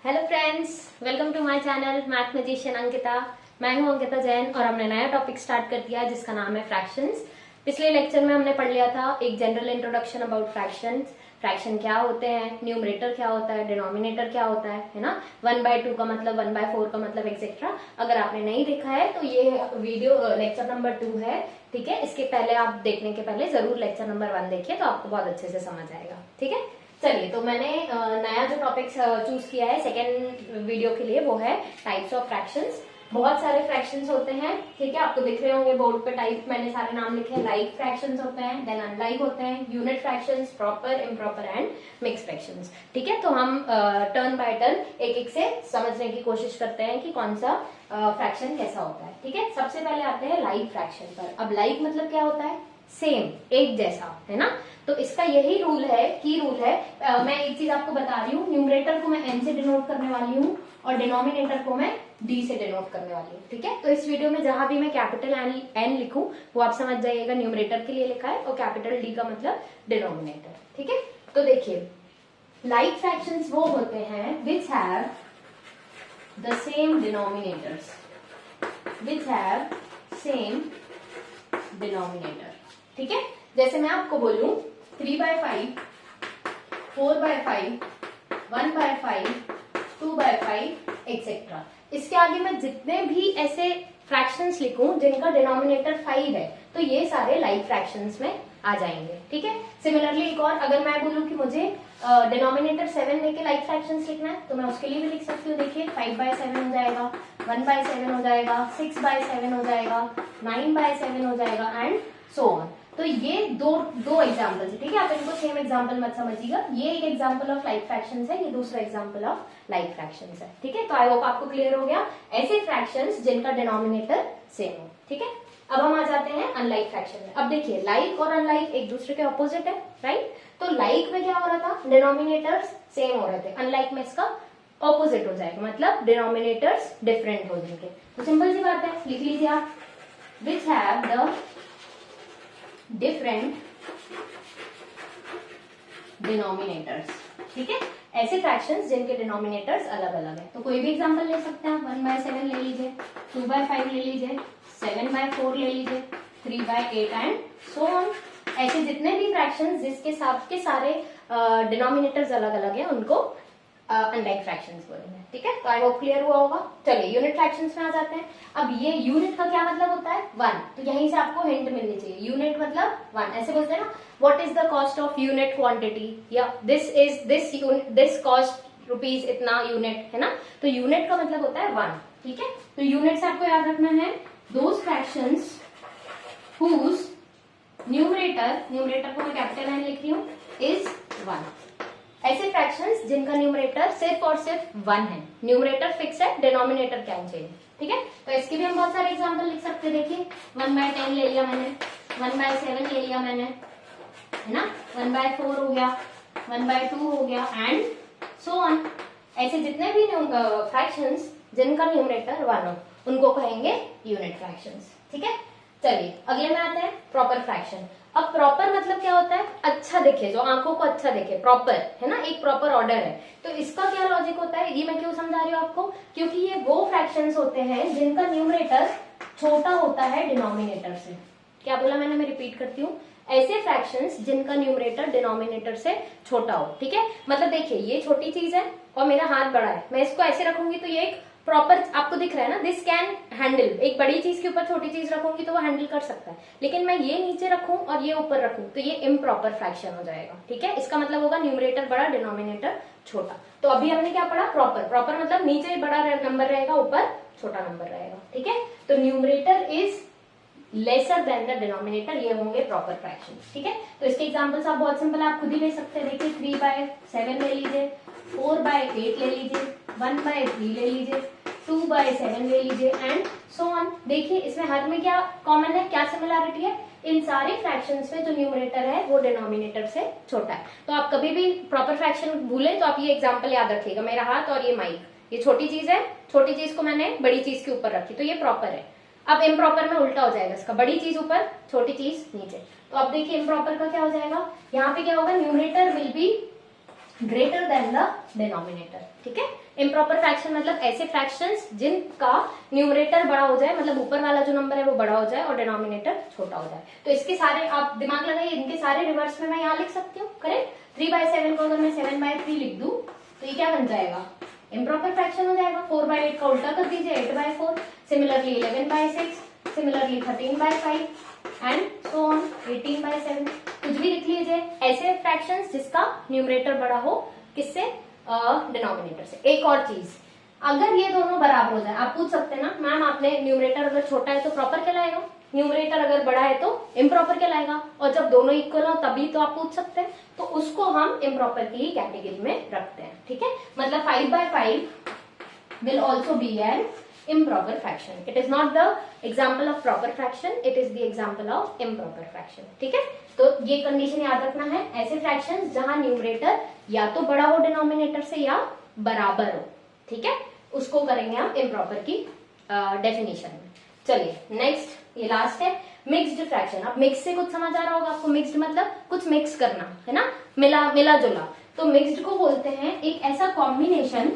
Hello friends, welcome to my channel math magician Ankita. मैं हूं अंकिता जैन और हमने नया टॉपिक स्टार्ट कर दिया जिसका नाम है फ्रैक्शंस। पिछले लेक्चर में हमने पढ़ लिया था एक general introduction about fractions. Fraction क्या होते हैं, न्यूमरेटर क्या होता है, डिनोमिनेटर क्या होता है ना। 1/2 का मतलब 1/4 का मतलब एक्सेट्रा। अगर आपने नहीं देखा है तो ये वीडियो लेक्चर नंबर 2 है, ठीक है। इसके पहले आप देखने के पहले जरूर लेक्चर नंबर 1 देखिए तो आपको बहुत अच्छे से समझ आएगा, ठीक है। चलिए, तो मैंने नया जो टॉपिक चूज किया है सेकेंड वीडियो के लिए वो है टाइप्स ऑफ फ्रैक्शंस। बहुत सारे फ्रैक्शंस होते हैं, ठीक है। आपको दिख रहे होंगे बोर्ड पे टाइप, मैंने सारे नाम लिखे हैं। लाइक फ्रैक्शंस होते हैं, देन अनलाइक होते हैं, unit fractions, proper, improper and mix fractions, ठीक है। तो हम टर्न बाय टर्न एक एक से समझने की कोशिश करते हैं कि कौन सा फ्रैक्शन कैसा होता है, ठीक है। सबसे पहले आते हैं लाइक फ्रैक्शन पर। अब लाइक मतलब क्या होता है? सेम, एक जैसा, है ना। तो इसका यही रूल है, की रूल है। मैं एक चीज आपको बता रही हूँ, न्यूमरेटर को मैं एन से डिनोट करने वाली हूँ और डिनोमिनेटर को मैं डी से डिनोट करने वाली हूँ, ठीक है। तो इस वीडियो में जहां भी मैं कैपिटल एन लिखूं वो आप समझ जाइएगा न्यूमरेटर के लिए लिखा है और कैपिटल डी का मतलब डिनोमिनेटर, ठीक है। तो देखिए, लाइक फ्रैक्शंस वो होते हैं which have the same denominators, which have same denominator, ठीक है। जैसे मैं आपको बोलूं 3/5, 4/5, 1/5, 2/5 एक्सेट्रा। इसके आगे मैं जितने भी ऐसे फ्रैक्शंस लिखूं जिनका डिनोमिनेटर 5 है तो ये सारे लाइक फ्रैक्शंस में आ जाएंगे, ठीक है। सिमिलरली एक और, अगर मैं बोलूं कि मुझे डिनोमिनेटर 7 लेके लाइक फ्रैक्शंस लिखना है तो मैं उसके लिए भी लिख सकती हूँ। देखिए 5/7 हो जाएगा, 1/7 हो जाएगा, 6/7 हो जाएगा, 9/7 हो जाएगा एंड सो ऑन। तो ये दो एग्जाम्पल है, ठीक है। आप इनको सेम एग्जाम्पल मत समझिएगा। ये एक एग्जाम्पल ऑफ लाइक फ्रैक्शंस है, ये दूसरा एग्जाम्पल ऑफ लाइक फ्रैक्शंस है, ठीक है। तो आई होप आपको क्लियर हो गया ऐसे फ्रैक्शंस जिनका डिनोमिनेटर सेम हो, ठीक है। अब हम आ जाते हैं अनलाइक फ्रैक्शन में। अब देखिए, लाइक और अनलाइक एक दूसरे के ऑपोजिट है, राइट। तो लाइक में क्या हो रहा था, डिनोमिनेटर्स सेम हो रहे थे। अनलाइक में इसका ऑपोजिट हो जाएगा, मतलब डिनोमिनेटर्स डिफरेंट हो जाएंगे। तो सिंपल सी बात है, लिख लीजिए आप, which have the different denominators, ठीक है। ऐसे फ्रैक्शंस जिनके डिनोमिनेटर्स अलग अलग है। तो कोई भी एग्जांपल ले सकते हैं। 1/7 ले लीजिए, 2/5 ले लीजिए, 7/4 ले लीजिए, 3/8 एंड सो ऑन। ऐसे जितने भी फ्रैक्शंस जिसके सबके सारे डिनोमिनेटर्स अलग अलग है उनको अनलाइक फ्रैक्शंस बोलेंगे, ठीक है। तो आई होप क्लियर हुआ होगा। चलिए यूनिट फ्रैक्शंस में आ जाते हैं। अब ये यूनिट का क्या मतलब होता है? 1। तो यहीं से आपको हिंट मिलनी चाहिए, यूनिट मतलब 1। ऐसे बोलते हैं ना, what is the cost of unit quantity, या दिस कॉस्ट रुपीज इतना यूनिट, है ना। तो यूनिट का मतलब होता है 1, ठीक है। तो यूनिट से आपको याद रखना है दोज फ्रैक्शंस हुज न्यूमरेटर को मैं कैपिटल एन लिख रही हूँ, इज 1। ऐसे फ्रैक्शंस जिनका न्यूमरेटर सिर्फ और सिर्फ 1 है, न्यूमरेटर फिक्स है, डिनोमिनेटर कैंसिल, ठीक है। तो इसके भी हम बहुत सारे एग्जांपल लिख सकते हैं। देखिए 1/10 ले लिया मैंने, 1/7 ले लिया मैंने, है ना, 1/4 हो गया, 1/2 हो गया एंड सो ऑन। ऐसे जितने भी फ्रैक्शंस जिनका न्यूमरेटर 1 हो उनको कहेंगे यूनिट फ्रैक्शंस, ठीक है। चलिए अगले में आते हैं प्रॉपर फ्रैक्शन। अब प्रॉपर मतलब क्या होता है? अच्छा दिखे, जो आंखों को अच्छा दिखे, प्रॉपर, है ना, एक प्रॉपर ऑर्डर है। तो इसका क्या लॉजिक होता है, ये मैं क्यों समझा रही हूँ आपको, क्योंकि ये वो फ्रैक्शंस होते हैं जिनका न्यूमरेटर छोटा होता है डिनोमिनेटर से। क्या बोला मैंने, मैं रिपीट करती हूँ, ऐसे फ्रैक्शंस जिनका न्यूमरेटर डिनोमिनेटर से छोटा हो, ठीक है। मतलब देखिए, ये छोटी चीज है और मेरा हाथ बड़ा है, मैं इसको ऐसे रखूंगी तो ये एक प्रॉपर, आपको दिख रहा है ना, दिस कैन हैंडल। एक बड़ी चीज के ऊपर छोटी चीज रखूंगी तो वो हैंडल कर सकता है, लेकिन मैं ये नीचे रखूं और ये ऊपर रखूं तो ये इम्प्रॉपर फ्रैक्शन हो जाएगा, ठीक है। इसका मतलब होगा न्यूमरेटर बड़ा, डिनोमिनेटर छोटा। तो अभी हमने क्या पढ़ा, प्रॉपर। प्रॉपर मतलब नीचे बड़ा नंबर रहेगा, ऊपर छोटा नंबर रहेगा, ठीक है। तो numerator is lesser than the denominator, ये होंगे प्रॉपर फ्रैक्शन, ठीक है। तो इसके एग्जांपल्स आप बहुत सिंपल आप खुद ही ले सकते हैं। देखिए 3/7 ले लीजिए, 4/8 ले लीजिए, 1/3 ले लीजिए, 2/7 ले लीजिए एंड सो ऑन। देखिए इसमें हर में क्या कॉमन है, क्या सिमिलैरिटी है, इन सारे फ्रैक्शंस में जो न्यूमरेटर है वो डिनोमिनेटर से छोटा है। तो आप कभी भी प्रॉपर फ्रैक्शन भूले तो आप ये एग्जांपल याद रखिएगा, मेरा हाथ और ये माइक, ये छोटी चीज है, छोटी चीज को मैंने बड़ी चीज के ऊपर रखी तो ये प्रॉपर है। अब इम्प्रॉपर में उल्टा हो जाएगा इसका, बड़ी चीज ऊपर, छोटी चीज नीचे। तो अब देखिए इम्प्रॉपर का क्या हो जाएगा, यहाँ पे क्या होगा, numerator will be greater than the denominator, ठीक है। इम्प्रॉपर फ्रैक्शन मतलब ऐसे फ्रैक्शंस जिनका न्यूमरेटर बड़ा हो जाए, मतलब ऊपर वाला जो नंबर है वो बड़ा हो जाए और डिनोमिनेटर छोटा हो जाए। तो इसके सारे आप दिमाग लगाइए, इनके सारे रिवर्स में मैं यहाँ लिख सकती हूँ, करेक्ट। 3/7 को अगर मैं 7/3 लिख दूं तो ये क्या बन जाएगा, इम्प्रॉपर फ्रैक्शन हो जाएगा। 4/8 का उल्टा कर दीजिए, 8/4। Similarly 11/6, similarly 13/5 and so on, 18/7। कुछ भी लिख लीजिए, ऐसे फ्रैक्शंस जिसका न्यूमरेटर बड़ा हो किससे, डिनोमिनेटर से। एक और चीज, अगर ये दोनों बराबर हो जाए, आप पूछ सकते हैं ना मैम आपने न्यूमरेटर अगर छोटा है तो प्रॉपर कहलाएगा, न्यूमरेटर अगर बड़ा है तो इम्प्रॉपर कहलाएगा, और जब दोनों इक्वल हो तभी तो आप पूछ सकते हैं, तो उसको हम इम्प्रॉपर की ही कैटेगरी में रखते हैं, ठीक है। मतलब 5/5 will also be an improper fraction. It is not the example of proper fraction, it is the example of improper fraction, ठीक है। तो ये कंडीशन याद रखना है, ऐसे फ्रैक्शंस जहां न्यूमरेटर या तो बड़ा हो डिनोमिनेटर से या बराबर हो, ठीक है, उसको करेंगे हम इम्प्रॉपर की डेफिनेशन में। चलिए नेक्स्ट, ये लास्ट है मिक्स्ड फ्रैक्शन। अब मिक्स से कुछ समझ आ रहा होगा आपको, मिक्स्ड मतलब कुछ मिक्स करना है ना, मिला जुला। तो मिक्स्ड को बोलते हैं एक ऐसा combination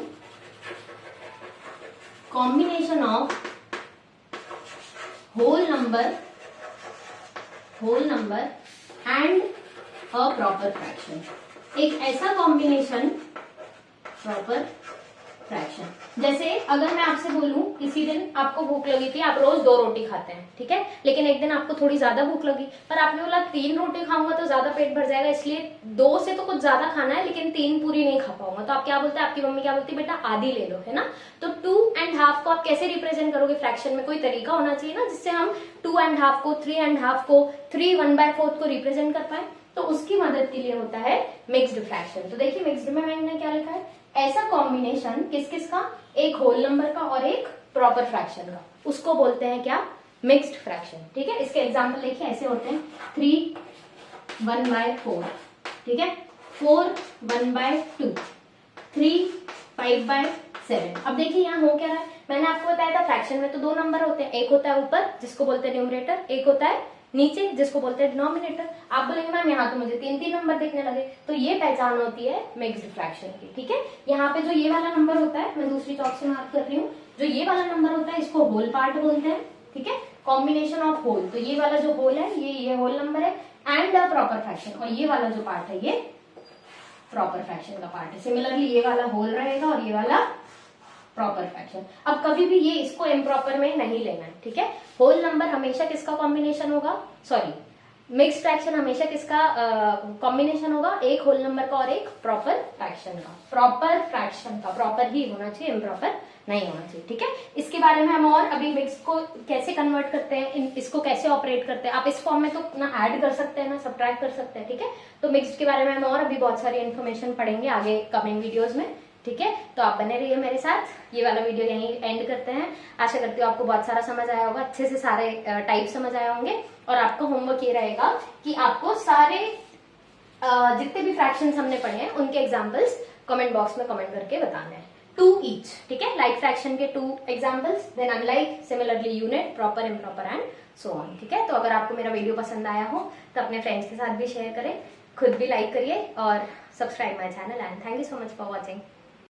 of whole number and a proper fraction। एक ऐसा कॉम्बिनेशन प्रॉपर फ्रैक्शन, जैसे अगर मैं आपसे बोलूं किसी दिन आपको भूख लगी थी, आप रोज 2 रोटी खाते हैं, ठीक है, लेकिन एक दिन आपको थोड़ी ज्यादा भूख लगी, पर आपने बोला 3 रोटी खाऊंगा तो ज्यादा पेट भर जाएगा, इसलिए 2 से तो कुछ ज्यादा खाना है लेकिन 3 पूरी नहीं खा पाऊंगा, तो आप क्या बोलते हैं, आपकी मम्मी क्या बोलती है, बेटा आधी ले लो, है ना। तो 2.5 को आप कैसे रिप्रेजेंट करोगे फ्रैक्शन में, कोई तरीका होना चाहिए ना जिससे हम 2.5 को, 3.5 को, 3 1/4 को रिप्रेजेंट कर पाए, तो उसकी मदद के लिए होता है मिक्स्ड फ्रैक्शन। तो देखिए मिक्स्ड में मैंने क्या लिखा है, ऐसा कॉम्बिनेशन किस का, एक होल नंबर का और एक प्रॉपर फ्रैक्शन का, उसको बोलते हैं क्या, मिक्स्ड फ्रैक्शन, ठीक है। इसके एग्जांपल देखिए ऐसे होते हैं, 3 1/4, ठीक है, 4 1/2, 3 5/7। अब देखिए यहाँ हो क्या रहा है, मैंने आपको बताया था फ्रैक्शन में तो 2 नंबर होते हैं, एक होता है ऊपर जिसको बोलते हैं न्यूमरेटर, एक होता है नीचे जिसको बोलते हैं डिनोमिनेटर। आप बोलेंगे मैम यहाँ तो मुझे 3 नंबर दिखने लगे, तो ये पहचान होती है मिक्स्ड फ्रैक्शन की, ठीक है। यहाँ पे जो ये वाला नंबर होता है, मैं दूसरी चौक से मार्क कर रही हूँ, जो ये वाला नंबर होता है इसको होल पार्ट बोलते हैं, ठीक है, कॉम्बिनेशन ऑफ होल। तो ये वाला जो होल है ये होल नंबर है, एंड प्रॉपर फ्रैक्शन, और ये वाला जो पार्ट है ये प्रॉपर फ्रैक्शन का पार्ट है। सिमिलरली ये वाला होल रहेगा और ये वाला प्रॉपर फ्रैक्शन। अब कभी भी ये इसको इम्प्रॉपर में नहीं लेना है, ठीक है। होल नंबर हमेशा किसका कॉम्बिनेशन होगा, सॉरी मिक्स्ड फ्रैक्शन हमेशा किसका कॉम्बिनेशन होगा, एक होल नंबर का और एक प्रॉपर फ्रैक्शन का। प्रॉपर फ्रैक्शन का, प्रॉपर ही होना चाहिए, इम्प्रॉपर नहीं होना चाहिए, ठीक है। इसके बारे में हम और अभी मिक्स को कैसे कन्वर्ट करते हैं, इसको कैसे ऑपरेट करते हैं, आप इस फॉर्म में तो ना ऐड कर सकते हैं ना सब्ट्रैक्ट कर सकते हैं, ठीक है। तो मिक्स्ड के बारे में हम और अभी बहुत सारी इन्फॉर्मेशन पढ़ेंगे आगे कमिंग वीडियोज में, ठीक है। तो आप बने रहिए मेरे साथ। ये वाला वीडियो यहीं एंड करते हैं। आशा करती हूँ आपको बहुत सारा समझ आया होगा, अच्छे से सारे टाइप समझ आए होंगे, और आपका होमवर्क ये रहेगा कि आपको सारे जितने भी फ्रैक्शंस हमने पढ़े हैं उनके एग्जांपल्स कमेंट बॉक्स में कमेंट करके बताने हैं, 2 ईच, ठीक है। लाइक फ्रैक्शन के 2 examples, then unlike, similarly unit, proper, improper and so on, ठीक है। तो अगर आपको मेरा वीडियो पसंद आया हो तो अपने फ्रेंड्स के साथ भी शेयर करें, खुद भी लाइक करिए और subscribe my channel, and thank you so much for watching.